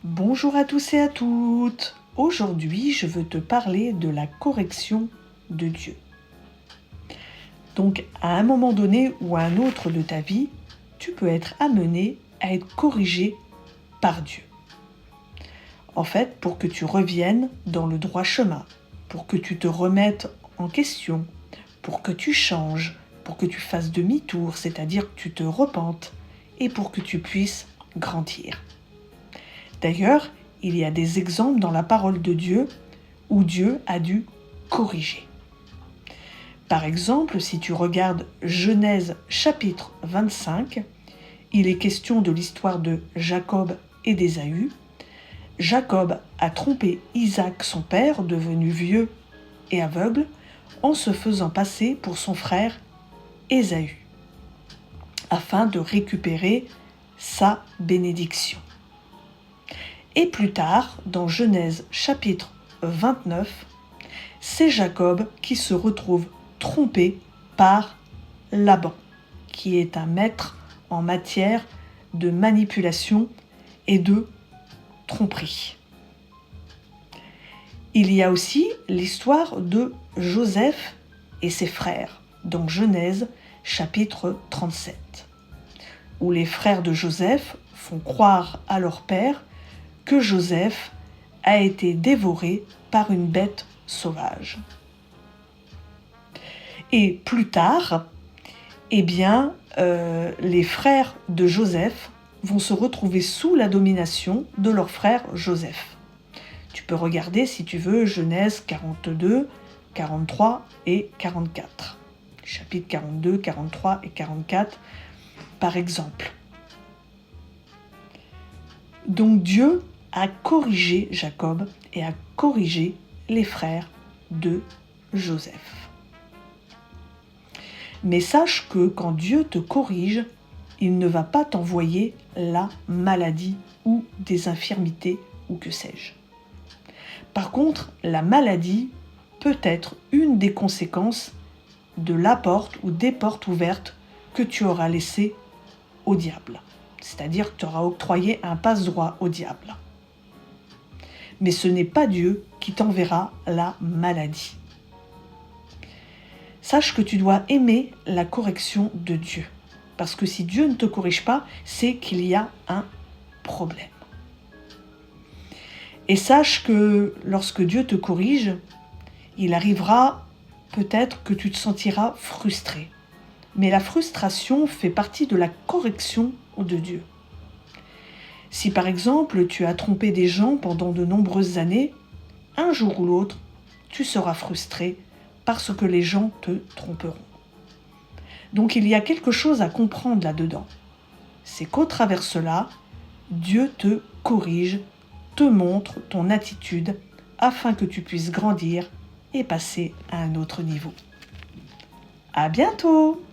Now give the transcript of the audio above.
Bonjour à tous et à toutes. Aujourd'hui, je veux te parler de la correction de Dieu. Donc, à un moment donné ou à un autre de ta vie, tu peux être amené à être corrigé par Dieu. En fait, pour que tu reviennes dans le droit chemin, pour que tu te remettes en question, pour que tu changes, pour que tu fasses demi-tour, c'est-à-dire que tu te repentes, et pour que tu puisses grandir. D'ailleurs, il y a des exemples dans la parole de Dieu où Dieu a dû corriger. Par exemple, si tu regardes Genèse chapitre 25, il est question de l'histoire de Jacob et d'Ésaü. Jacob a trompé Isaac, son père, devenu vieux et aveugle, en se faisant passer pour son frère Ésaü, afin de récupérer sa bénédiction. Et plus tard, dans Genèse chapitre 29, c'est Jacob qui se retrouve trompé par Laban, qui est un maître en matière de manipulation et de tromperie. Il y a aussi l'histoire de Joseph et ses frères, dans Genèse chapitre 37, où les frères de Joseph font croire à leur père que Joseph a été dévoré par une bête sauvage. Et plus tard, les frères de Joseph vont se retrouver sous la domination de leur frère Joseph. Tu peux regarder, si tu veux, Genèse 42, 43 et 44. Chapitres 42, 43 et 44, par exemple. Donc Dieu a corrigé Jacob et a corrigé les frères de Joseph. Mais sache que quand Dieu te corrige, il ne va pas t'envoyer la maladie ou des infirmités ou que sais-je. Par contre, la maladie peut être une des conséquences de la porte ou des portes ouvertes que tu auras laissées au diable. C'est-à-dire que tu auras octroyé un passe-droit au diable. Mais ce n'est pas Dieu qui t'enverra la maladie. Sache que tu dois aimer la correction de Dieu. Parce que si Dieu ne te corrige pas, c'est qu'il y a un problème. Et sache que lorsque Dieu te corrige, il arrivera peut-être que tu te sentiras frustré. Mais la frustration fait partie de la correction de Dieu. Si par exemple tu as trompé des gens pendant de nombreuses années, un jour ou l'autre, tu seras frustré parce que les gens te tromperont. Donc il y a quelque chose à comprendre là-dedans. C'est qu'au travers cela, Dieu te corrige, te montre ton attitude afin que tu puisses grandir et passer à un autre niveau. À bientôt!